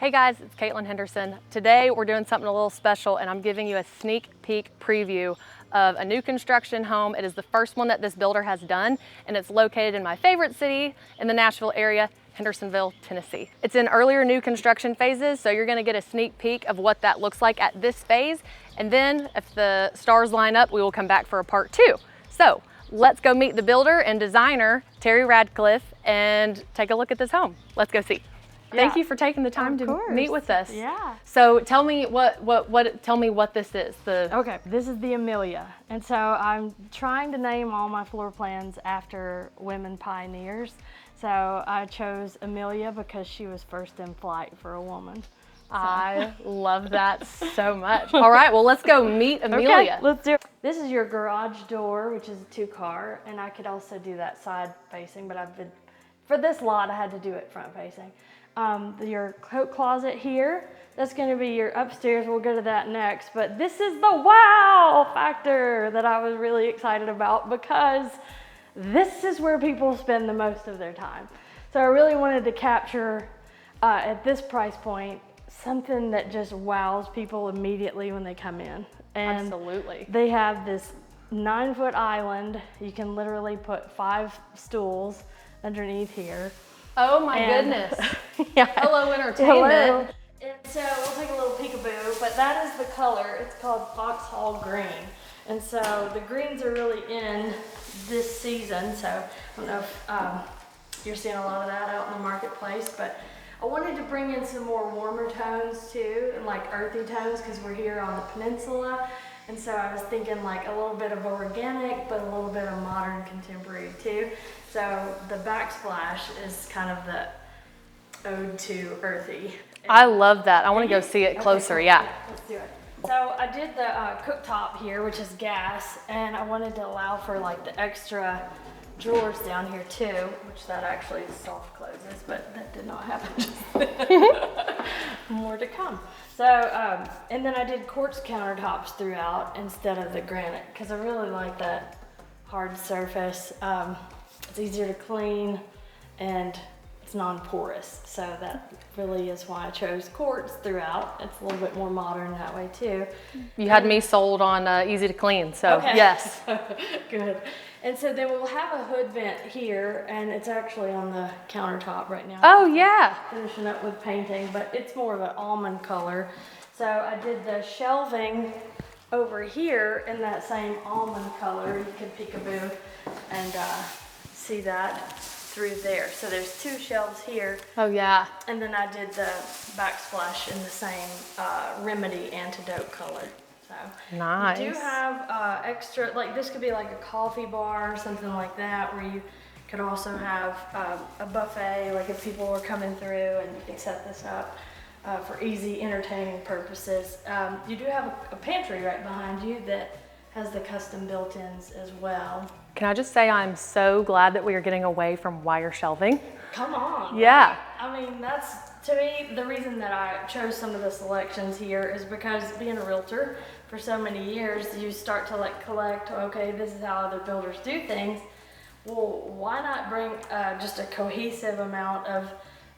Hey guys, it's Caitlin Henderson. Today we're doing something a little special and I'm giving you a sneak peek preview of a new construction home. It is the first one that this builder has done and it's located in my favorite city in the Nashville area, Hendersonville, Tennessee. It's in earlier new construction phases, so you're gonna get a sneak peek of what that looks like at this phase. And then if the stars line up, we will come back for a part 2. So let's go meet the builder and designer, Teri Radcliff, and take a look at this home. Let's go see. Thank you for taking the time to meet with us. Yeah. So tell me tell me what this is. Okay, this is the Amelia. And so I'm trying to name all my floor plans after women pioneers. So I chose Amelia because she was first in flight for a woman. So. I love that so much. All right, well, let's go meet Amelia. Okay, let's do it. This is your garage door, which is a 2-car, and I could also do that side facing, but for this lot, I had to do it front facing. Your coat closet here, that's going to be your upstairs. We'll go to that next, but this is the wow factor that I was really excited about because this is where people spend the most of their time. So I really wanted to capture at this price point something that just wows people immediately when they come in. And absolutely. They have this 9-foot island. You can literally put 5 stools underneath here. Oh my goodness. Yeah. Hello, entertainment. Hello. And so we'll take a little peekaboo, but that is the color. It's called Foxhall Green. And so the greens are really in this season. So I don't know if you're seeing a lot of that out in the marketplace, but I wanted to bring in some more warmer tones too, and like earthy tones because we're here on the peninsula. And so I was thinking like a little bit of organic, but a little bit of modern contemporary too. So the backsplash is kind of the ode to earthy. I love that. I want to go see it closer. Okay, cool. Yeah. Let's do it. So I did the cooktop here, which is gas, and I wanted to allow for like the extra drawers down here too, which that actually soft closes, but that did not happen. More to come. So, and then I did quartz countertops throughout instead of the granite because I really like that hard surface. It's easier to clean and it's non-porous. So that really is why I chose quartz throughout. It's a little bit more modern that way too. You had me sold on easy to clean, so okay. Yes. Good. And so then we'll have a hood vent here, and it's actually on the countertop right now. Oh yeah. Finishing up with painting, but it's more of an almond color. So I did the shelving over here in that same almond color. You can peekaboo and see that through there. So there's 2 shelves here. Oh yeah. And then I did the backsplash in the same Remedy antidote color. So nice. You do have extra, like this could be like a coffee bar or something like that, where you could also have a buffet, like if people were coming through, and you could set this up for easy entertaining purposes. You do have a pantry right behind you that has the custom built-ins as well. Can I just say I'm so glad that we are getting away from wire shelving. Come on. Yeah. I mean, that's, to me, the reason that I chose some of the selections here is because being a realtor for so many years, you start to like collect, okay, this is how other builders do things. Well, why not bring just a cohesive amount of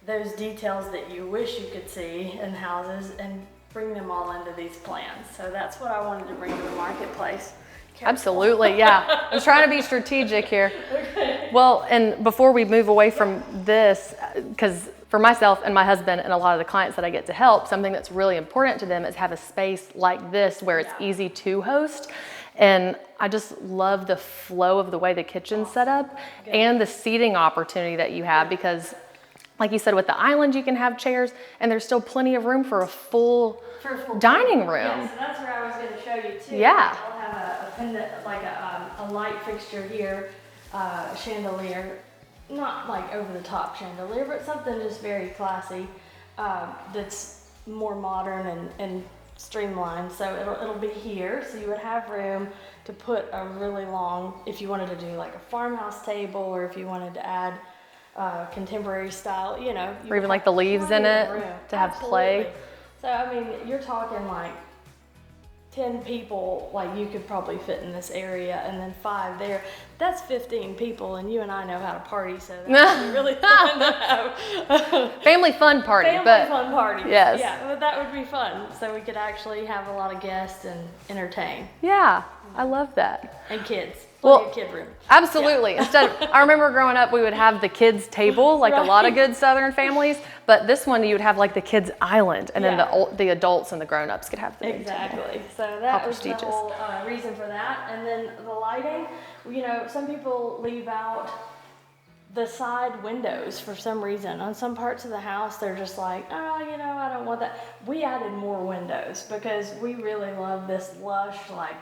those details that you wish you could see in houses and bring them all into these plans? So that's what I wanted to bring to the marketplace. Absolutely, yeah. I'm trying to be strategic here. Okay. Well, and before we move away from this, because for myself and my husband and a lot of the clients that I get to help, something that's really important to them is have a space like this where it's easy to host. And I just love the flow of the way the kitchen's set up and the seating opportunity that you have because like you said, with the island, you can have chairs and there's still plenty of room for a full dining room. Yeah, so that's where I was going to show you too. Yeah. I'll have a light fixture here, chandelier, not like over the top chandelier, but something just very classy that's more modern and streamlined. So it'll be here. So you would have room to put a really long, if you wanted to do like a farmhouse table or if you wanted to add contemporary style, you know. Or even like the leaves in it to have play. So, I mean, you're talking like 10 people, like you could probably fit in this area, and then 5 there. That's 15 people, and you and I know how to party, so that would be really fun to have. Family fun party. Fun party. Yes. Yeah, but that would be fun. So we could actually have a lot of guests and entertain. Yeah, I love that. And kids. Well, Plenty of kid room. Absolutely. Yeah. I remember growing up, we would have the kids table, like a lot of good Southern families. But this one, you would have like the kids island, and then the adults and the grown-ups could have the big exactly. table. So that was the whole reason for that. And then the lighting, you know, some people leave out the side windows for some reason. On some parts of the house, they're just like, oh, you know, I don't want that. We added more windows because we really love this lush, like,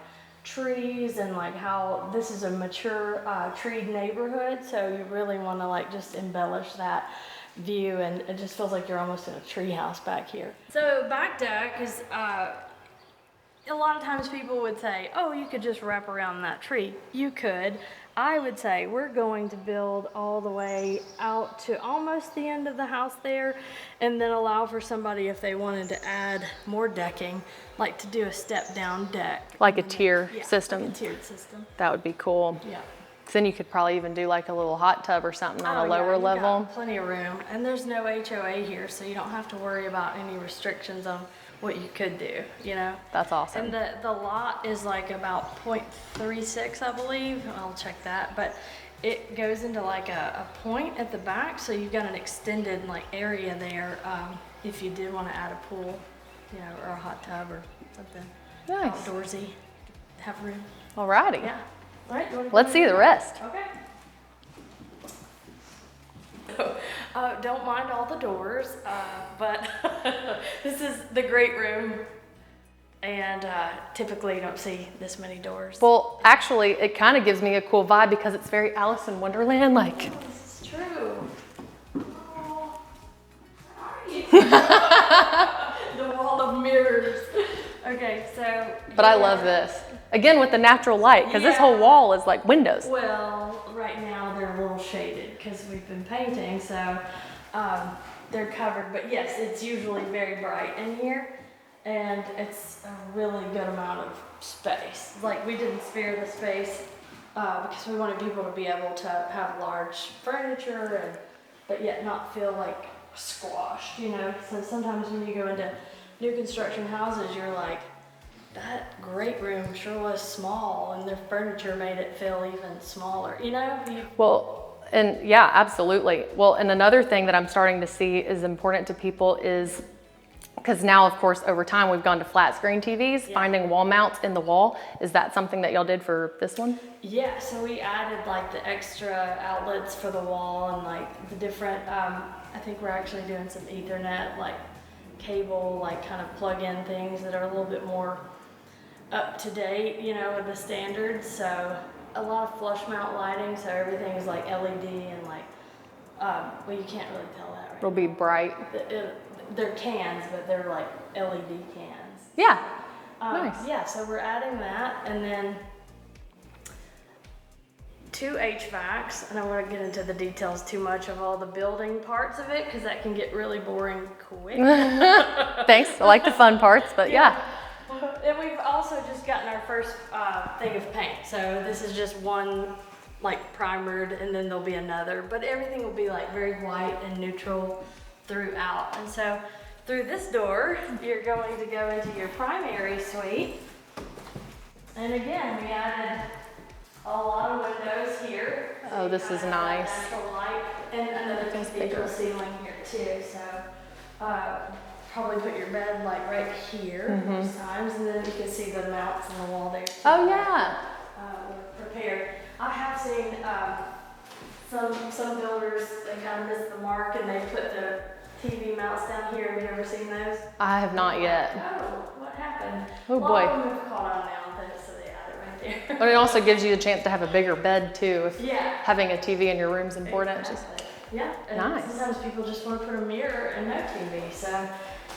trees, and like how this is a mature treed neighborhood, so you really want to like just embellish that view, and it just feels like you're almost in a tree house back here. So back deck is a lot of times people would say, oh, you could just wrap around that tree. You could. I would say we're going to build all the way out to almost the end of the house there, and then allow for somebody, if they wanted to add more decking, like to do a step down deck. Like a tier system. Like a tiered system. That would be cool. Yeah. Then you could probably even do like a little hot tub or something on a lower level. Got plenty of room, and there's no HOA here, so you don't have to worry about any restrictions on what you could do, you know? That's awesome. And the lot is like about 0.36, I believe. I'll check that, but it goes into like a point at the back, so you've got an extended like area there if you did want to add a pool, you know, or a hot tub or something. Nice. Outdoorsy, have room. Alrighty. Yeah. All right. Let's see the rest. Okay. Don't mind all the doors, but this is the great room, and typically you don't see this many doors. Well, actually, it kind of gives me a cool vibe because it's very Alice in Wonderland like. This is true. Oh, sorry. The wall of mirrors. Okay, so. But I love this. Again, with the natural light, because this whole wall is like windows. Well, right now they're a little shaded because we've been painting, so they're covered. But yes, it's usually very bright in here, and it's a really good amount of space. Like, we didn't spare the space because we wanted people to be able to have large furniture, but yet not feel like squashed, you know? So sometimes when you go into new construction houses, you're like, that great room sure was small, and their furniture made it feel even smaller, you know? Well, and yeah, absolutely. Well, and another thing that I'm starting to see is important to people is, because now, of course, over time, we've gone to flat screen TVs, finding wall mounts in the wall. Is that something that y'all did for this one? Yeah, so we added like the extra outlets for the wall, and like the different, I think we're actually doing some Ethernet, like cable, like kind of plug-in things that are a little bit more up to date, you know, with the standards. So a lot of flush mount lighting, so everything is like LED and like, well, you can't really tell that right. It'll be bright. They're cans, but they're like LED cans. Yeah, nice. Yeah, so we're adding that, and then 2 HVACs, and I want to get into the details too much of all the building parts of it, because that can get really boring quick. Thanks, I like the fun parts, but yeah. And we've also just gotten our first thing of paint. So this is just one like primered, and then there'll be another, but everything will be like very white and neutral throughout. And so through this door, you're going to go into your primary suite. And again, we added a lot of windows here. So oh, this is nice. Natural light, and another cathedral ceiling here too. So probably put your bed like right here most times, and then you can see the mounts on the wall there too. Oh yeah. We're prepared. I have seen some builders, they kind of missed the mark and they put the TV mounts down here. Have you ever seen those? I have not yet. Oh, what happened? Oh boy. A lot of them have caught on now, so they add it right there. But it also gives you the chance to have a bigger bed too. If having a TV in your room is important. Exactly. Yeah, and nice. Sometimes people just want to put a mirror and no TV, so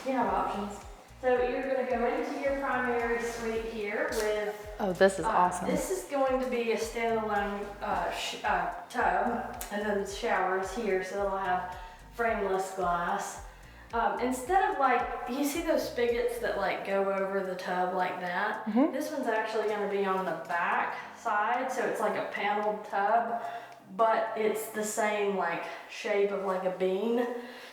you have options. So you're going to go into your primary suite here with. Oh, this is awesome. This is going to be a standalone tub, and then showers here, so it'll have frameless glass. Instead of like, you see those spigots that like go over the tub like that? This one's actually gonna be on the back side, so it's like a paneled tub, but it's the same like shape of like a bean.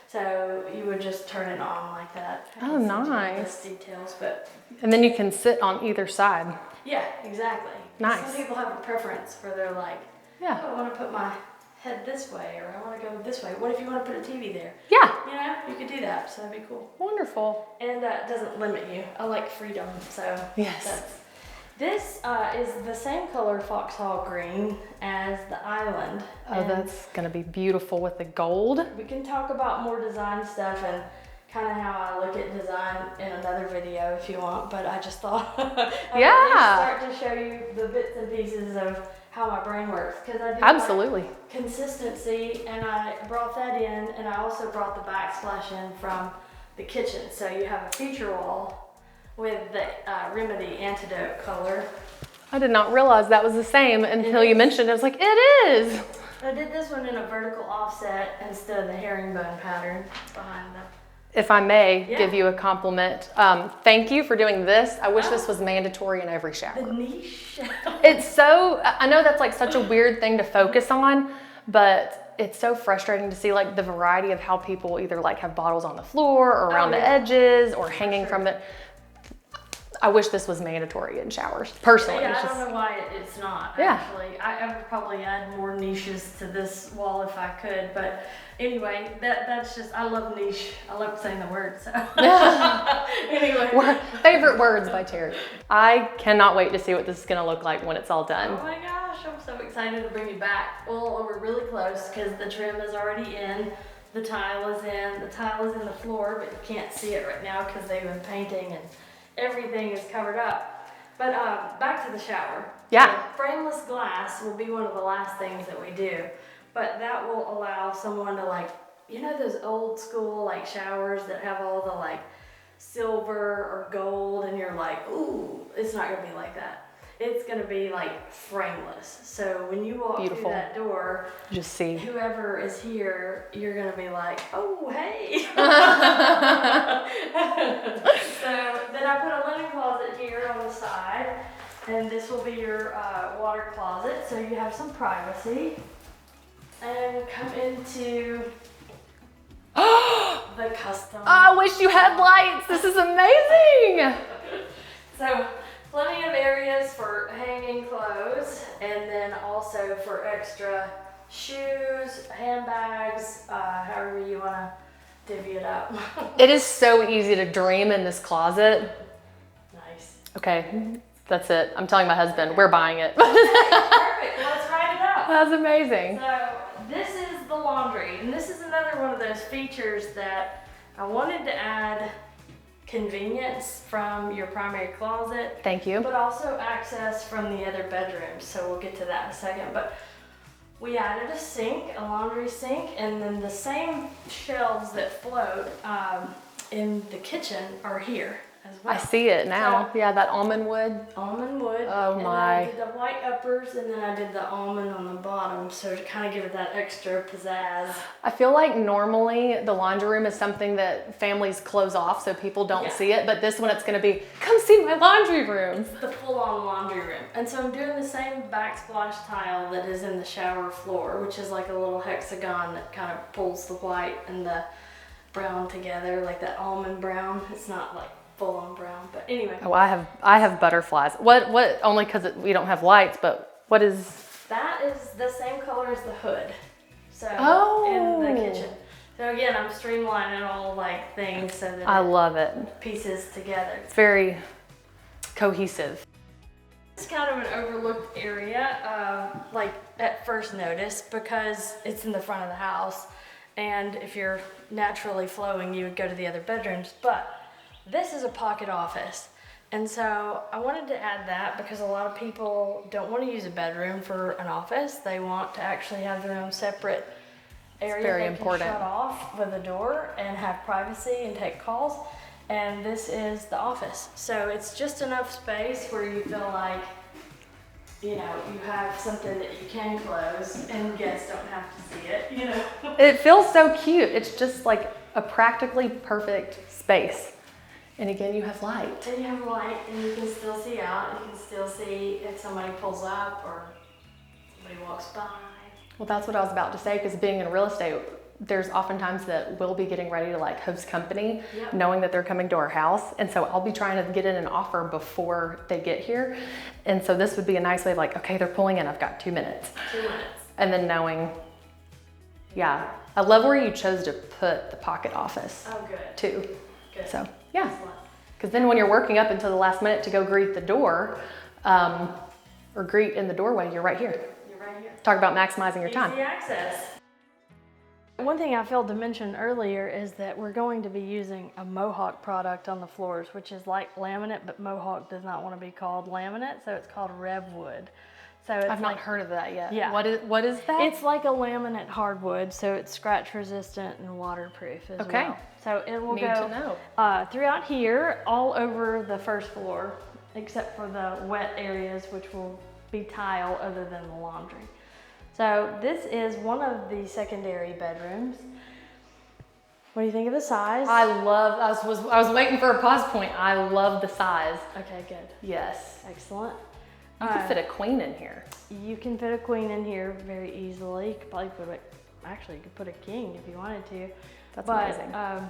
So you would just turn it on like that. Oh, nice. Details, but. And then you can sit on either side. Yeah, exactly. Nice. Some people have a preference for their like, Yeah. oh, I want to put my head this way, or I want to go this way. What if you want to put a TV there? Yeah. You know, you could do that, so that'd be cool. Wonderful. And that doesn't limit you. I like freedom, so. Yes. This is the same color foxhole green as the island. Oh, and that's gonna be beautiful with the gold. we can talk about more design stuff and kind of how I look at design in another video if you want, but I just thought I'd start to show you the bits and pieces of how my brain works, because I do Absolutely. like consistency, and I brought that in, and I also brought the backsplash in from the kitchen. So you have a feature wall with the Remedy Antidote color. I did not realize that was the same until you mentioned it. I was like, it is. I did this one in a vertical offset instead of the herringbone pattern behind them. If I may give you a compliment, thank you for doing this. I wish this was mandatory in every shower. The niche. It's so, I know that's like such a weird thing to focus on, but it's so frustrating to see like the variety of how people either like have bottles on the floor or around the edges or hanging from it. I wish this was mandatory in showers, personally. Yeah, I don't know why it's not, actually. I would probably add more niches to this wall if I could, but anyway, that's just, I love niche. I love saying the word, so. Anyway. Favorite words by Teri. I cannot wait to see what this is gonna look like when it's all done. Oh my gosh, I'm so excited to bring you back. Well, we're really close because the trim is already in. The tile is in. The tile is in the floor, but you can't see it right now because they've been painting and everything is covered up. But back to the shower. Yeah. So frameless glass will be one of the last things that we do, but that will allow someone to, like, you know those old school like showers that have all the like silver or gold, and you're like, ooh, it's not gonna be like that. It's gonna be like frameless. So when you walk through that door, just see whoever is here, you're gonna be like, oh, hey. So then I put a linen closet here on the side, and this will be your water closet, so you have some privacy. And come into the custom. I wish you had lights. This is amazing. So plenty of areas for hanging clothes, and then also for extra shoes, handbags, however you want to divvy it up. It is so easy to dream in this closet. Nice. Okay, that's it. I'm telling my husband, we're buying it. Okay, perfect. Let's write it up. That's amazing. So this is the laundry, and this is another one of those features that I wanted to add convenience from your primary closet. Thank you. But also access from the other bedrooms, so we'll get to that in a second. But we added a sink, a laundry sink, and then the same shelves that float in the kitchen are here as well. I see it now. So, yeah, that almond wood. almond wood. Oh and my. I did the white uppers, and then I did the almond on the bottom, so to kind of give it that extra pizzazz. I feel like normally the laundry room is something that families close off so people don't see it, but this one it's gonna be, come see my laundry room. It's the full-on laundry room. And so I'm doing the same backsplash tile that is in the shower floor, which is like a little hexagon that kind of pulls the white and the brown together, like that almond brown. It's not like full on brown, but anyway. Oh, I have butterflies. What only because we don't have lights, but what is? That is the same color as the hood. So Oh. in the kitchen. So again, I'm streamlining all like things so that I love it. pieces together. It's very cohesive. It's kind of an overlooked area, like at first notice, because it's in the front of the house, and if you're naturally flowing, you would go to the other bedrooms, but this is a pocket office. And so I wanted to add that because a lot of people don't want to use a bedroom for an office. They want to actually have their own separate area very they important. can shut off with a door and have privacy and take calls. And this is the office. So it's just enough space where you feel like, you know, you have something that you can close and guests don't have to see it, you know. It feels so cute. It's just like a practically perfect space. And again, you have light. And you have light, and you can still see out. You can still see if somebody pulls up or somebody walks by. Well, that's what I was about to say, because being in real estate, there's oftentimes that we'll be getting ready to like host company, knowing that they're coming to our house. And so I'll be trying to get in an offer before they get here. And so this would be a nice way of like, okay, they're pulling in, I've got 2 minutes. 2 minutes. And then knowing, yeah. I love where you chose to put the pocket office. Oh, good. Too. Good. So, yeah. Because then when you're working up until the last minute to go greet the door, or greet in the doorway, you're right here. You're right here. Talk about maximizing your time. Easy access. One thing I failed to mention earlier is that we're going to be using a Mohawk product on the floors, which is like laminate, but Mohawk does not want to be called laminate, so it's called Revwood. So it's I've not heard of that yet. Yeah. What is that? It's like a laminate hardwood, so it's scratch resistant and waterproof as well. So it will Need go to know. Throughout here, all over the first floor, except for the wet areas, which will be tile other than the laundry. So this is one of the secondary bedrooms. What do you think of the size? I was waiting for a pause point. I love the size. Okay, good. Yes. Excellent. You could fit a queen in here. You can fit a queen in here very easily. You could probably you could put a king if you wanted to. That's amazing.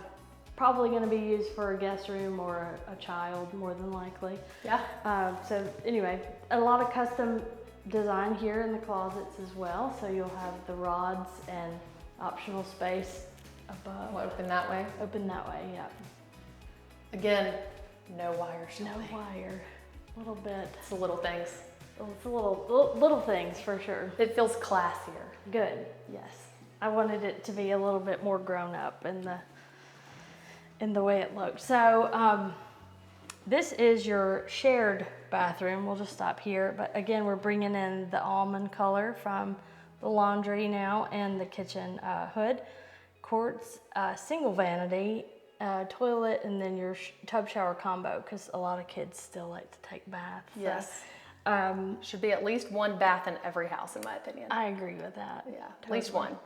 Probably going to be used for a guest room or a child, more than likely. Yeah. So anyway, a lot of custom design here in the closets as well. So you'll have the rods and optional space above. We'll open that way. Open that way, yeah. Again, no wires. No wire. A little bit. It's the little things. It's a little things for sure. It feels classier. Good. Yes. I wanted it to be a little bit more grown up in the way it looked. So this is your shared bathroom. We'll just stop here. But again, we're bringing in the almond color from the laundry now and the kitchen hood. Quartz, single vanity, toilet, and then your tub shower combo, because a lot of kids still like to take baths. Yes. So, should be at least one bath in every house, in my opinion. I agree with that. Yeah, at least one.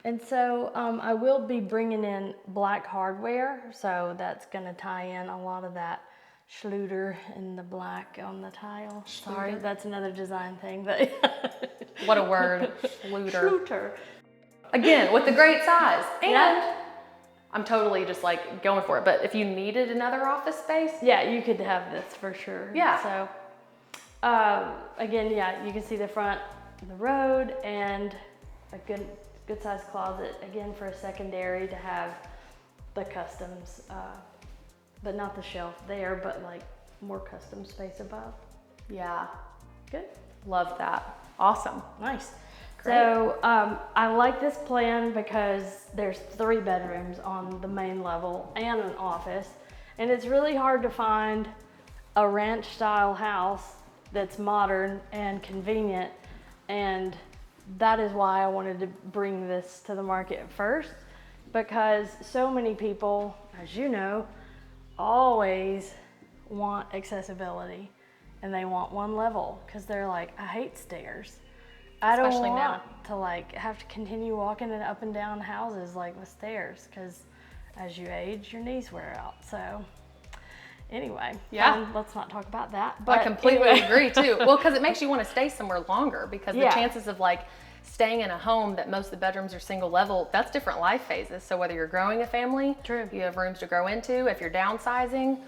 And so I will be bringing in black hardware, so that's going to tie in a lot of that Schluter and the black on the tile. Sorry, that's another design thing. But what a word, Schluter. Schluter. Again, with the great size. And I'm totally just like going for it. But if you needed another office space. Yeah, you could have this for sure. Yeah. So again, yeah, you can see the front of the road and a good sized closet, again, for a secondary to have the customs, but not the shelf there, but like more custom space above. Yeah. Good. Love that. Awesome. Nice. Great. So I like this plan because there's 3 bedrooms on the main level and an office, and it's really hard to find a ranch style house that's modern and convenient, and that is why I wanted to bring this to the market first, because so many people, as you know, always want accessibility, and they want one level because they're like, I hate stairs. I don't Especially want to like have to continue walking up and down houses like with stairs, because as you age, your knees wear out. So anyway, let's not talk about that. But I completely agree too. Well, because it makes you want to stay somewhere longer, because the chances of like staying in a home that most of the bedrooms are single level, that's different life phases. So whether you're growing a family, True. You have rooms to grow into. If you're downsizing,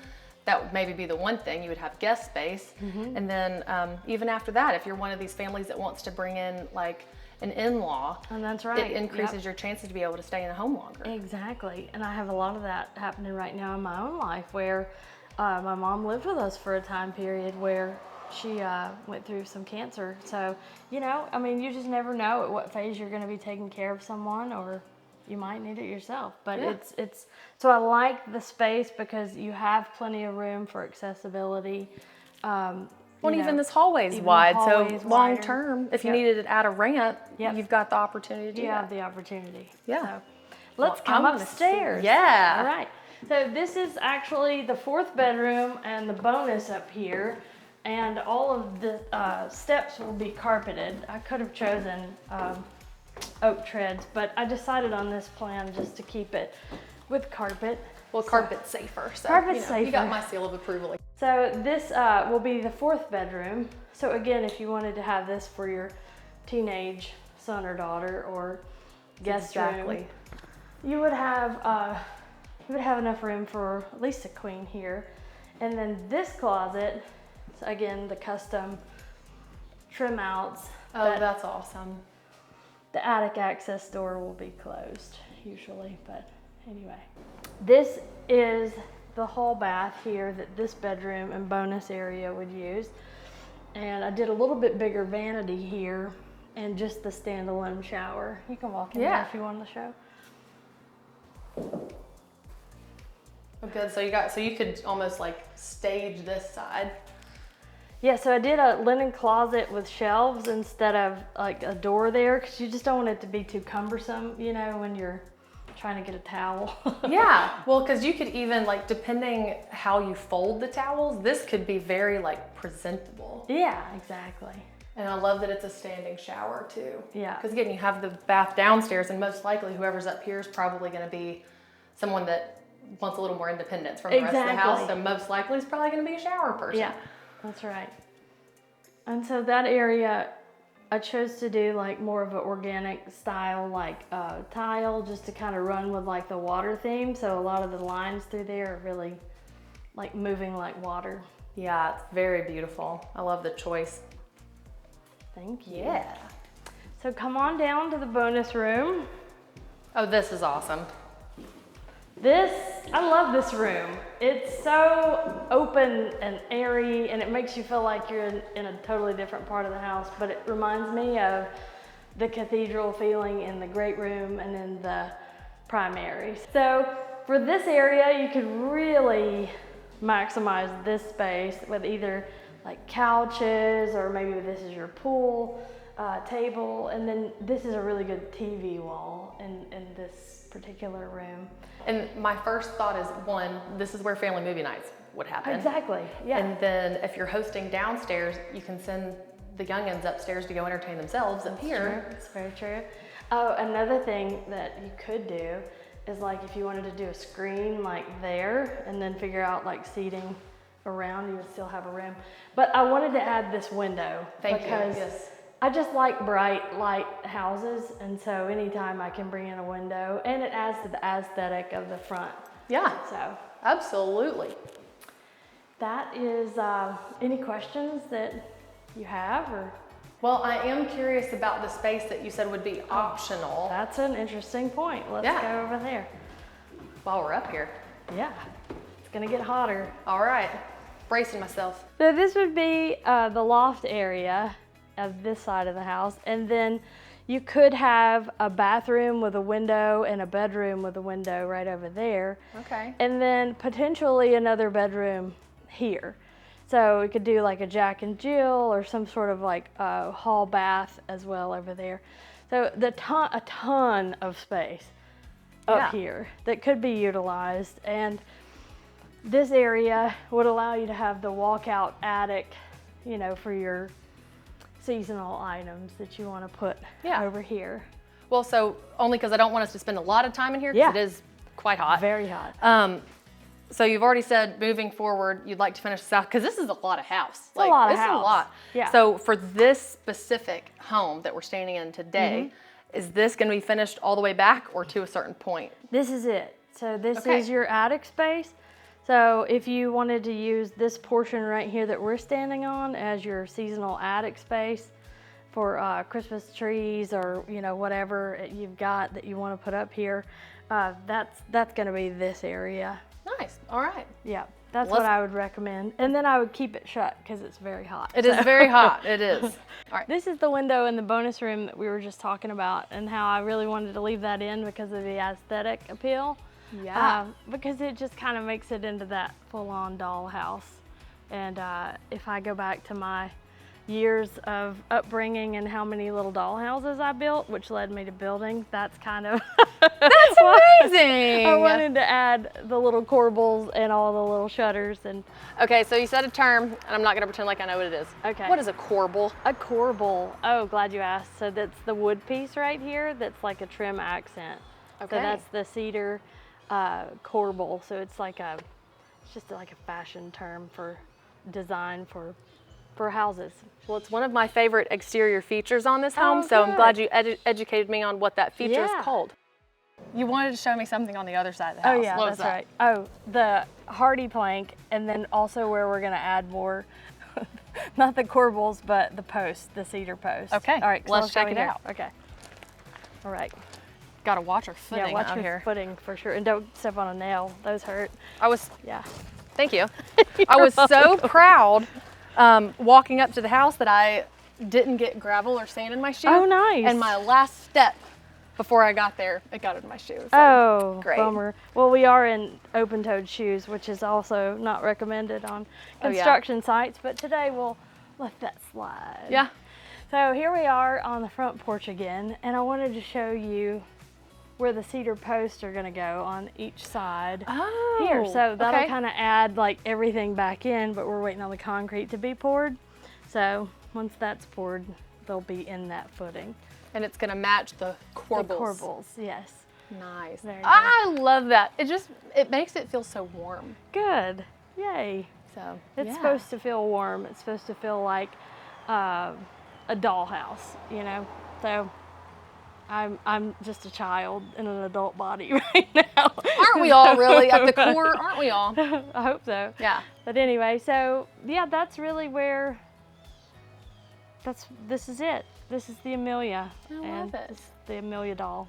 that would maybe be the one thing. You would have guest space. Mm-hmm. And then even after that, if you're one of these families that wants to bring in like an in-law, and that's right, it increases your chances to be able to stay in a home longer. Exactly. And I have a lot of that happening right now in my own life, where my mom lived with us for a time period where she went through some cancer. So, you know, I mean, you just never know at what phase you're going to be taking care of someone, or you might need it yourself. But it's so I like the space because you have plenty of room for accessibility. Well, even this hallway is wide, so long term, if you needed to add a ramp, you've got the opportunity to do that. You have the opportunity. Yeah. So let's come upstairs. Yeah. All right. So this is actually the 4th bedroom and the bonus up here, and all of the steps will be carpeted. I could have chosen oak treads, but I decided on this plan just to keep it with carpet. Well, carpet's safer, so Carpet's you safer. got my seal of approval. So this will be the 4th bedroom. So again, if you wanted to have this for your teenage son or daughter or guest room, you would have enough room for at least a queen here. And then this closet, so again, the custom trim outs. Oh, that's awesome. The attic access door will be closed usually, but anyway. This is the hall bath here that this bedroom and bonus area would use. And I did a little bit bigger vanity here and just the standalone shower. You can walk in there if you want to show. Oh, good. So you could almost like stage this side. Yeah, so I did a linen closet with shelves instead of like a door there, because you just don't want it to be too cumbersome, you know, when you're trying to get a towel. Yeah, well, because you could even, like, depending how you fold the towels, this could be very, like, presentable. Yeah, exactly. And I love that it's a standing shower too. Yeah. Because again, you have the bath downstairs, and most likely whoever's up here is probably going to be someone that wants a little more independence from the rest of the house. So most likely it's probably going to be a shower person. Yeah, that's right. And so that area, I chose to do like more of an organic style, like tile, just to kind of run with like the water theme. So a lot of the lines through there are really like moving like water. Yeah, it's very beautiful. I love the choice. Thank you. Yeah. So come on down to the bonus room. Oh, this is awesome. I love this room. It's so open and airy, and it makes you feel like you're in a totally different part of the house, but it reminds me of the cathedral feeling in the great room and in the primary. So for this area, you could really maximize this space with either like couches, or maybe this is your pool table, and then this is a really good TV wall in this particular room. And my first thought is, one, this is where family movie nights would happen. Exactly, yeah. And then if you're hosting downstairs, you can send the youngins upstairs to go entertain themselves up here. True. It's very true. Oh, another thing that you could do is, like, if you wanted to do a screen like there and then figure out like seating around, you would still have a room. But I wanted to add this window because I just like bright light houses, and so anytime I can bring in a window, and it adds to the aesthetic of the front. Yeah, so absolutely. That is, any questions that you have, or? Well, I am curious about the space that you said would be optional. That's an interesting point. Let's go over there. While we're up here. Yeah, it's gonna get hotter. All right, bracing myself. So this would be the loft area of this side of the house, and then you could have a bathroom with a window and a bedroom with a window right over there. Okay. And then potentially another bedroom here. So we could do like a Jack and Jill, or some sort of like hall bath as well over there. So a ton of space up here that could be utilized. And this area would allow you to have the walkout attic, you know, for your seasonal items that you want to put over here. Well, so only because I don't want us to spend a lot of time in here, because it is quite hot. Very hot. So you've already said moving forward, you'd like to finish this out, because this is a lot of house. It's a lot of house. This is a lot. Yeah. So for this specific home that we're standing in today, is this going to be finished all the way back or to a certain point? This is it. So this is your attic space. So if you wanted to use this portion right here that we're standing on as your seasonal attic space for Christmas trees, or you know, whatever you've got that you want to put up here, that's going to be this area. Nice. All right. Yeah, that's what I would recommend. And then I would keep it shut because it's very hot. It is very hot. It is. All right. This is the window in the bonus room that we were just talking about, and how I really wanted to leave that in because of the aesthetic appeal. Yeah. Because it just kind of makes it into that full-on dollhouse. And if I go back to my years of upbringing and how many little dollhouses I built, which led me to building, that's kind of that's amazing. I wanted to add the little corbels and all the little shutters. And okay, so you said a term, and I'm not going to pretend like I know what it is. Okay. What is a corbel? A corbel. Oh, glad you asked. So that's the wood piece right here that's like a trim accent. Okay. So that's the cedar corbel. So it's just like a fashion term for design for houses. Well, it's one of my favorite exterior features on this home, so I'm glad you educated me on what that feature is called. You wanted to show me something on the other side of the house. Oh yeah, that's right. Oh, the hardy plank, and then also where we're gonna add more, not the corbels, but the posts, the cedar posts. Okay, all right, let's check it out. Okay, all right. Gotta watch our footing watch out your here. footing for sure, and don't step on a nail, those hurt. Thank you. I was so proud walking up to the house that I didn't get gravel or sand in my shoe. Oh, nice. And my last step before I got there, it got in my shoe. So oh, great. Bummer. Well, we are in open-toed shoes, which is also not recommended on construction sites, but today we'll let that slide. Yeah. So here we are on the front porch again, and I wanted to show you where the cedar posts are gonna go on each side here. So that'll kind of add like everything back in, but we're waiting on the concrete to be poured. So once that's poured, they'll be in that footing. And it's gonna match the corbels. The corbels, yes. Nice. Very good. I love that. It makes it feel so warm. Good, yay. So It's supposed to feel warm. It's supposed to feel like a dollhouse, you know? So I'm just a child in an adult body right now. Aren't we all really at the core? Aren't we all? I hope so. Yeah. But anyway, so yeah, that's really where, this is it. This is the Amelia. I love it. It's the Amelia doll.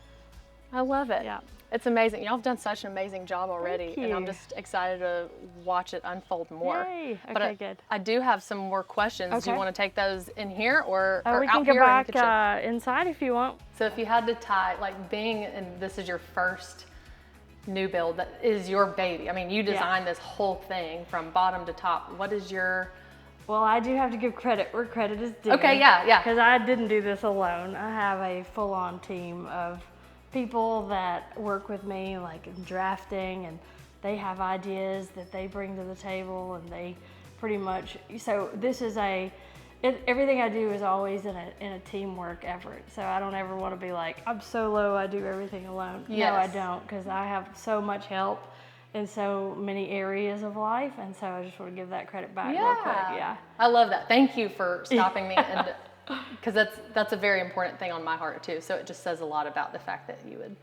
I love it. Yeah. It's amazing. Y'all have done such an amazing job already, Thank and I'm you. just excited to watch it unfold more. Yay. But Okay, good. I do have some more questions. Do you Okay. want to take those in here or We out can go here in the kitchen? back inside if you want. So if you had to tie, like being, and this is your first new build, that is your baby. I mean, you designed this whole thing from bottom to top. What is your... Well, I do have to give credit where credit is due. Okay, yeah. Because I didn't do this alone. I have a full-on team of people that work with me, like in drafting, and they have ideas that they bring to the table, and they pretty much, so this is everything I do is always in a teamwork effort. So I don't ever want to be like, I'm solo, I do everything alone. Yes. No, I don't, because I have so much help in so many areas of life, and so I just want to give that credit back real quick. Yeah. I love that. Thank you for stopping me, and because that's a very important thing on my heart too. So it just says a lot about the fact that you would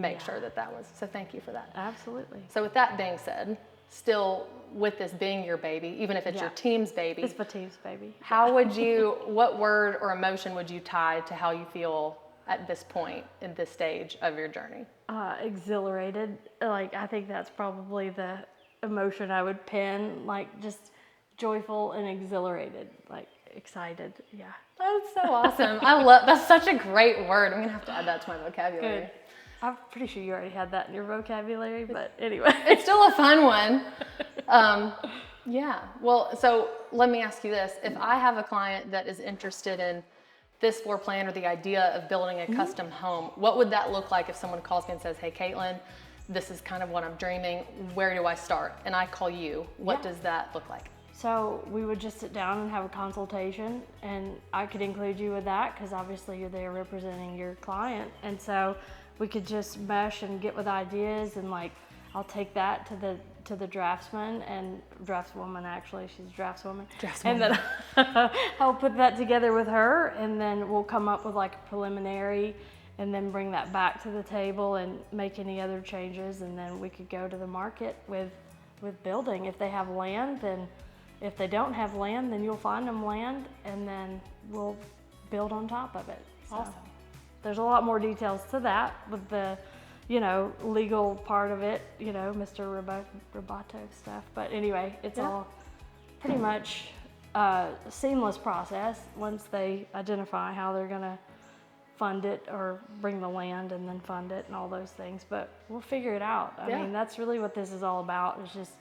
make sure that was. So thank you for that. Absolutely. So with that being said, still with this being your baby, even if it's your team's baby, It's my team's baby. how would you, what word or emotion would you tie to how you feel at this point in this stage of your journey? Exhilarated. Like, I think that's probably the emotion I would pin, like just joyful and exhilarated, like excited. Yeah. That's so awesome. That's such a great word. I'm gonna have to add that to my vocabulary. Good. I'm pretty sure you already had that in your vocabulary, but anyway. It's still a fun one. Yeah. Well, so let me ask you this. If I have a client that is interested in this floor plan or the idea of building a custom home, what would that look like if someone calls me and says, hey, Caitlin, this is kind of what I'm dreaming. Where do I start? And I call you. What does that look like? So we would just sit down and have a consultation, and I could include you with that because obviously you're there representing your client. And so we could just mesh and get with ideas, and like I'll take that to the draftsman and draftswoman, actually she's a draftswoman. And then I'll put that together with her, and then we'll come up with like a preliminary, and then bring that back to the table and make any other changes, and then we could go to the market with building. If they have land, then if they don't have land, then you'll find them land, and then we'll build on top of it. So Awesome. There's a lot more details to that with the, legal part of it, Mr. Roboto stuff. But anyway, it's all pretty much a seamless process once they identify how they're gonna fund it or bring the land and then fund it and all those things. But we'll figure it out. I mean, that's really what this is all about, is just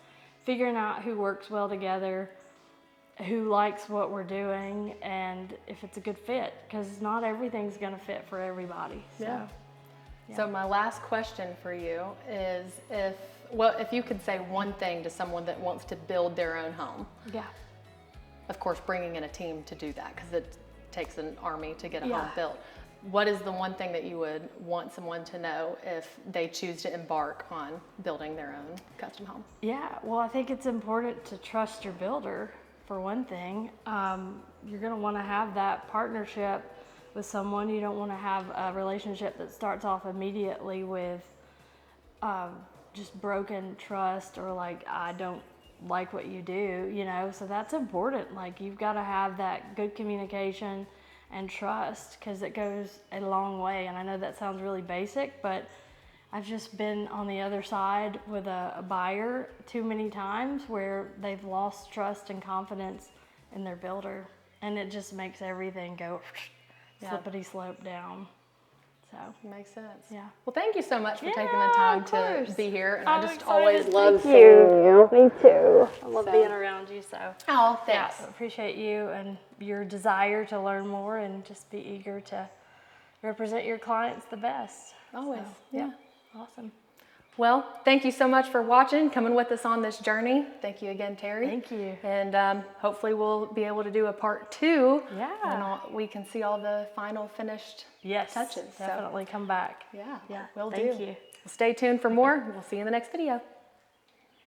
figuring out who works well together, who likes what we're doing, and if it's a good fit, because not everything's going to fit for everybody. So my last question for you is if you could say one thing to someone that wants to build their own home. Yeah. Of course, bringing in a team to do that, because it takes an army to get a home built. what is the one thing that you would want someone to know if they choose to embark on building their own custom home? Yeah, well, I think it's important to trust your builder, for one thing. You're going to want to have that partnership with someone. You don't want to have a relationship that starts off immediately with just broken trust, or like, I don't like what you do, you know. So that's important. Like, you've got to have that good communication and trust, because it goes a long way. And I know that sounds really basic, but I've just been on the other side with a buyer too many times where they've lost trust and confidence in their builder, and it just makes everything go slippity slope down. So Makes sense. Yeah. Well, thank you so much for taking the time of to course. be here, and I'm I just excited. always love Thank seeing you. Me too. I love So- being around you. So Oh, yeah, thanks. I appreciate you and your desire to learn more and just be eager to represent your clients the best. Always. So, Yeah. Awesome. Well, thank you so much for watching, coming with us on this journey. Thank you again, Teri. Thank you. And hopefully we'll be able to do a part 2. Yeah. And we can see all the final finished touches. Definitely come back. So, yeah, Yeah. will do. Thank you. Stay tuned for more. We'll see you in the next video.